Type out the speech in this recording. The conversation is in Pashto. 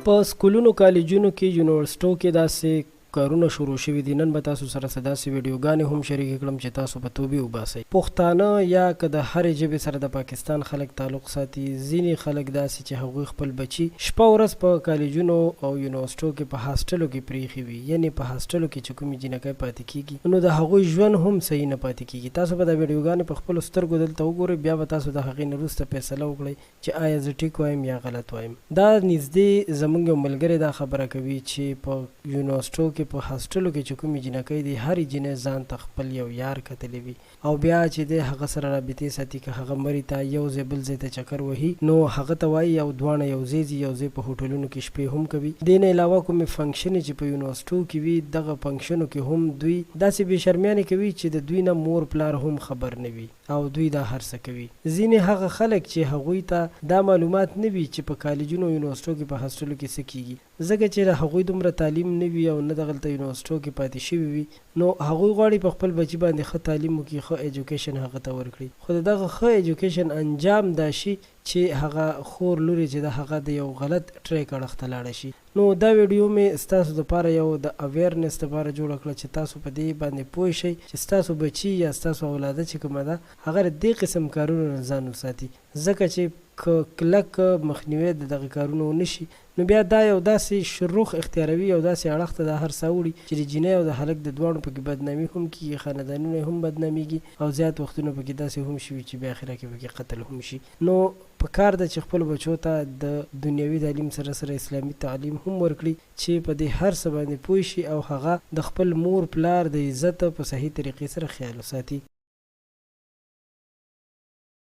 په سکولونو کالجونو کې یونیورسټو کې داسې کارونه شروع شوي دي. نن به تاسو سره داسې ویډیوګانې هم شریکې کړم چې تاسو په توبې وباسئ. پښتانه یا که د هرې ژبې سره د پاکستان خلک تعلق ساتي، ځینې خلک داسې چې هغوی خپل بچي شپه ورځ په کالجونو او یونیورسټو کې په هاسټلو کې پرېښي وي، یعنې په هاسټلو کې چې کومې جینکۍ پاتې کېږي نو د هغوی ژوند هم صحیح نه پاتې کېږي. تاسو به دا ویډیوګانې په خپلو سترګو دلته وګورئ، بیا به تاسو د هغې نه وروسته فیصله وکړئ چې آیا زه ټیک وایم یا غلط وایم. دا نږدې زموږ یو ملګری دا خبره کوي چې په یونیورسټو کې په هاسټلو کې چې کومې جینکۍ دي هرې جینۍ ځان ته خپل یو یار کتلی وي او بیا چې دی هغه سره رابطې ساتي. که هغه مري ته یو ځای بل ځای ته چکر وهي نو هغه ته وایي او دواړه یو ځای ځي، یو ځای په هوټلونو کې شپې هم کوي. دې نه علاوه کومې فنکشنې چې په یونیورسټو کې وي دغه فنکشنو کې هم دوی داسې بې شرمیانې کوي چې د دوی نه مور پلار هم خبر نه وي او دوی دا هر څه کوي. ځینې هغه خلک چې هغوی ته دا معلومات نه وي چې په کالجونو او یونیورسټو کې په هاسټلو کې څه کېږي، ځکه چې د هغوی دومره تعلیم نه وي او نه دغلته یونیورسټو کې پاتې شوي وي، نو هغوی غواړي په خپل بچي باندې ښه تعلیم وکړي، ښه ایجوکیشن هغه ته ورکړي. خو د دغه ښه ایجوکیشن انجام دا شي چې هغه خور لوري چې د هغه د یو غلط ټریک اړخ ته لاړه شي. نو دا ویډیو مې ستاسو دپاره یو د اویرنس دپاره جوړه کړه چې تاسو په دې باندې پوه شئ چې ستاسو بچي یا ستاسو اولاده چې کومه ده هغه د دې قسم کارونو نه ځان وساتي، ځکه چې که کلک مخنیوی د دغه کارونو ونه شي نو بیا دا یو داسې شروخ اختیاروي او داسې اړخ ته دا هر څه وړي چې د جینۍ او د هلک د دواړو پکې بدنامي هم کېږي، خاندانونه هم بدنامیږي او زیات وختونه پکې داسې هم شوي چې بیا اخره کې پکې قتل هم شي. نو په کار ده چې خپلو بچو ته د دنیوي تعلیم سره سره اسلامي تعلیم هم ورکړي چې په دې هر څه باندې پوه شي او هغه د خپل مور پلار د عزت په صحیح طریقې سره خیال وساتي.